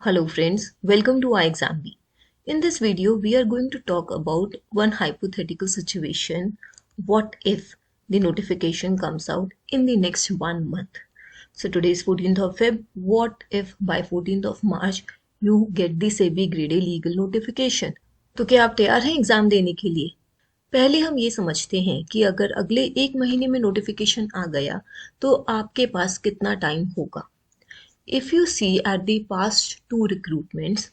Hello friends, welcome to iExamB. In this video, we are going to talk about one hypothetical situation. What if the notification comes out in the next 1 month? So today is 14th of Feb. What if by 14th of March you get the SEBI grade A legal notification? तो क्या आप तैयार हैं exam देने के लिए? पहले हम ये समझते हैं कि अगर अगले 1 महीने में नोटिफिकेशन आ गया तो आपके पास कितना टाइम होगा. If you see at the past two recruitments,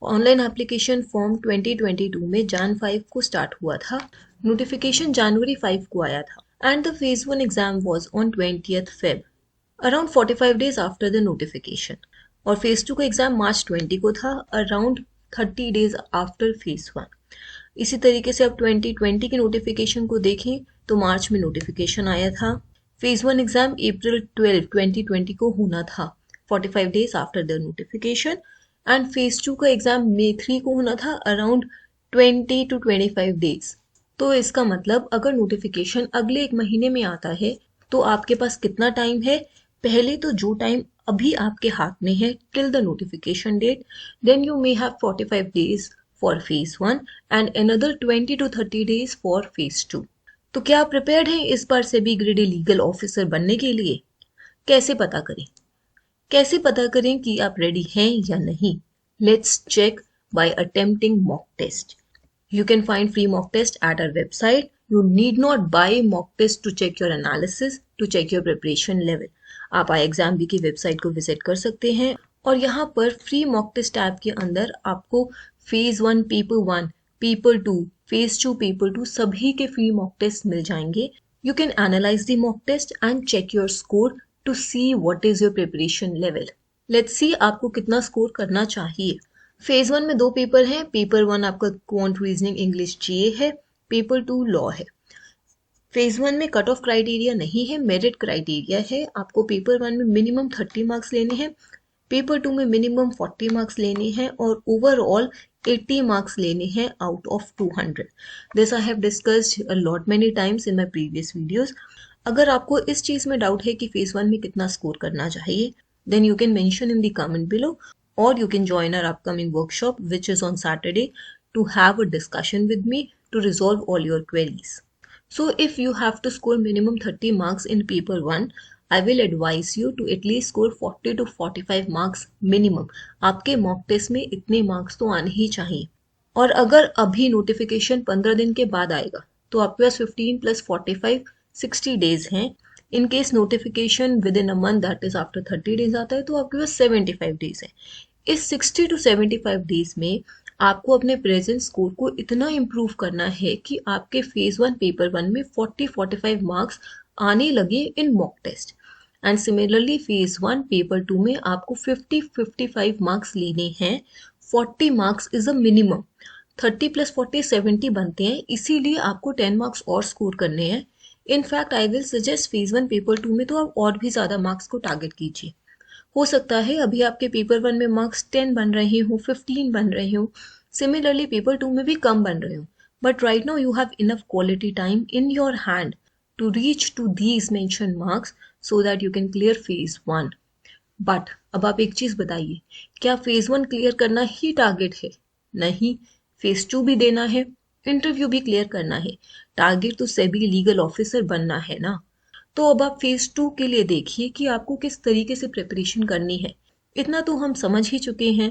online application form 2022 में Jan 5 को स्टार्ट हुआ था, नोटिफिकेशन January 5 को आया था and the phase 1 exam was on 20th Feb, around 45 days after the notification. और फेज 2 का एग्जाम March 20 को था, अराउंड 30 डेज आफ्टर फेज 1. इसी तरीके से अब 2020 के नोटिफिकेशन को देखें तो मार्च में नोटिफिकेशन आया था. फेज 1 एग्जाम April 12, 2020 को होना था, 45 days after the notification, and phase 2 का एग्जाम May 3 को होना था, अराउंड 20 to 25 days. तो इसका मतलब अगर नोटिफिकेशन अगले 1 महीने में आता है तो आपके पास कितना टाइम है? पहले तो जो टाइम अभी आपके हाथ में है till the notification date, then you may have 45 days for phase 1 and another 20 to 30 days for phase 2. तो क्या आप प्रिपेयर्ड हैं इस बार SEBI grade A legal officer बनने के लिए? कैसे पता करें? कैसे पता करें कि आप रेडी हैं या नहीं? Let's check by attempting mock test. You can find free mock test at our website. You need not buy mock test to check your analysis, to check your preparation level. आप iExamB की website को visit कर सकते हैं और यहाँ पर free mock test tab के अंदर आपको phase 1 paper 1, paper 2, phase 2 paper 2 सभी के फ्री मॉक टेस्ट मिल जाएंगे. You can analyze the mock test and check your score to see what is your preparation level. Let's see आपको कितना score करना चाहिए. फेज 1 में 2 पेपर हैं. पेपर 1 आपका क्वांट रीजनिंग इंग्लिश जीए है, पेपर 2 लॉ है. फेज 1 में कट ऑफ क्राइटेरिया नहीं है, मेरिट क्राइटेरिया है. आपको पेपर 1 में मिनिमम 30 मार्क्स लेने हैं, पेपर 2 में मिनिमम 40 मार्क्स लेने हैं और ओवरऑल 80 मार्क्स लेने हैं out of 200. This I have discussed a lot many times in my previous videos. अगर आपको इस चीज में डाउट है कि फेज 1 में कितना स्कोर करना चाहिए, then you can mention in the comment below or you can join our upcoming workshop which is on Saturday to have a discussion with me to resolve all your queries. So if you have to score minimum 30 marks in paper 1, I will advise you to at least score 40 to 45 marks minimum. आपके mock test में इतने marks तो आने ही चाहिए. और अगर अभी notification 15 दिन के बाद आएगा तो आपके पास 15 plus 45 60 डेज हैं. In case notification with in a month that is after 30 days आता है तो आपके पास 75 डेज है. इस 60 to 75 डेज में आपको अपने प्रेजेंट स्कोर को इतना इम्प्रूव करना है कि आपके फेज 1 पेपर 1 में 40-45 मार्क्स आने लगे in mock test. And similarly phase 1 paper 2 में आपको 50-55 मार्क्स लेने हैं. 40 marks is a minimum. 30 plus 40 70 बनते हैं, इसीलिए आपको 10 मार्क्स और स्कोर करने हैं. In fact I will suggest phase 1 paper 2 में तो आप और भी ज़्यादा मार्क्स को टारगेट कीजिए. हो सकता है अभी आपके पेपर 1 में मार्क्स 10 बन रहे हो, 15 बन रहे हो, सिमिलरली पेपर 2 में भी कम बन रहे हो, but right now you have enough quality time in your hand to reach to these mention marks so that you can clear phase 1. But अब आप एक चीज़ बताइए, क्या फेज 1 क्लियर करना ही टारगेट है? नहीं, फेज 2 भी देना है, इंटरव्यू भी क्लियर करना है. टारगेट तो सेबी लीगल ऑफिसर बनना है ना. तो अब आप फेज 2 के लिए देखिए कि आपको किस तरीके से प्रिपरेशन करनी है. इतना तो हम समझ ही चुके हैं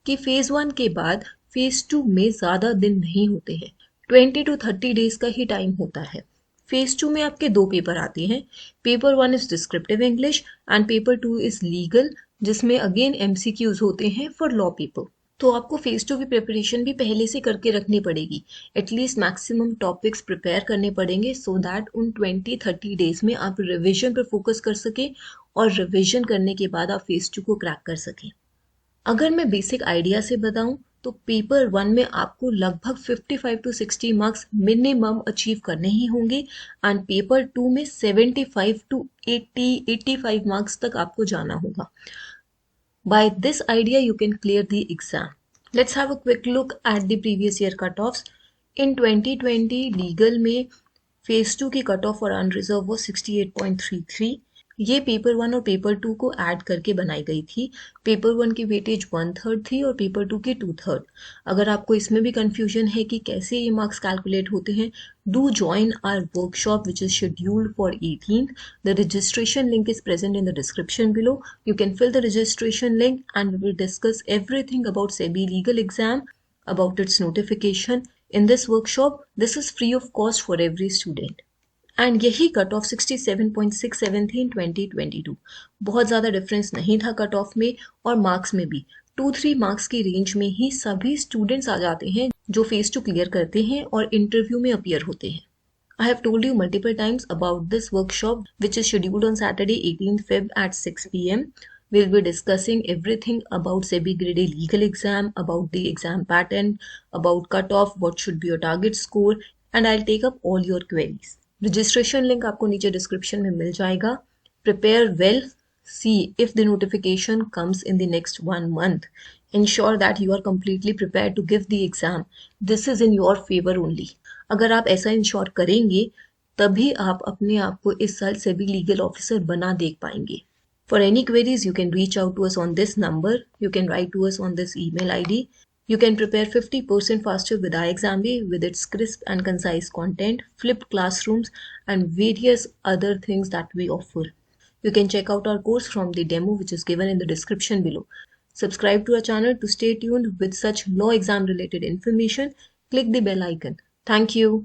कि फेज 1 के बाद फेज 2 में ज़्यादा दिन नहीं होते हैं, 20 to 30 डेज का ही टाइम होता है. फेज 2 में आपके 2 पेपर आते हैं. Paper 1 is descriptive English and paper 2 is legal, जिसमें अगेन MCQs होते हैं फॉर लॉ पेपर. तो आपको फेज 2 की प्रिपरेशन भी पहले से करके रखनी पड़ेगी. एटलीस्ट मैक्सिमम टॉपिक्स प्रिपेयर करने पड़ेंगे सो दैट उन 20-30 डेज में आप रिविजन पर फोकस कर सकें और रिविजन करने के बाद आप फेज 2 को क्रैक कर सकें. अगर मैं बेसिक आइडिया से बताऊं तो पेपर 1 में आपको लगभग 55 to 60 मार्क्स मिनिमम अचीव करने ही होंगे एंड पेपर 2 में 75 to 80-85 मार्क्स तक आपको जाना होगा. By this idea, you can clear the exam. Let's have a quick look at the previous year cutoffs. In 2020, legal में phase 2 की cutoff for unreserved was 68.33. ये पेपर 1 और पेपर 2 को ऐड करके बनाई गई थी। पेपर 1 की वेटेज 1/3 थी और पेपर 2 की 2/3। अगर आपको इसमें भी कंफ्यूजन है कि कैसे ये मार्क्स कैलकुलेट होते हैं, do join our workshop which is scheduled for 18th. The registration link is present in the description below. You can fill the registration link and we will discuss everything about SEBI legal exam, about its notification in this workshop. This is free of cost for every student. And यही cut off 67.67 थी इन 2022। बहुत ज़्यादा difference नहीं था cut off में और marks में भी। 2-3 मार्क्स की रेंज में ही सभी स्टूडेंट्स आ जाते हैं जो फेस टू क्लियर करते हैं और इंटरव्यू में अपीयर होते हैं। I have told you multiple times about this workshop which is scheduled on Saturday 18th Feb at 6 p.m. We'll be discussing everything about SEBI Grade A legal exam, about the exam pattern, about cutoff, what should be your target score, and I'll take up all your queries. Registration link आपको नीचे description में मिल जाएगा। Prepare well, see if the notification comes in the next 1 month. Ensure that you are completely prepared to give the exam. This is in your favor only. अगर आप ऐसा ensure करेंगे तभी आप अपने आप को इस साल सेबी लीगल ऑफिसर बना देख पाएंगे। For any queries, you can reach out to us on this number. You can write to us on this email ID. You can prepare 50% faster with iExamB with its crisp and concise content, flipped classrooms, and various other things that we offer. You can check out our course from the demo which is given in the description below. Subscribe to our channel to stay tuned with such law exam related information. Click the bell icon. Thank you.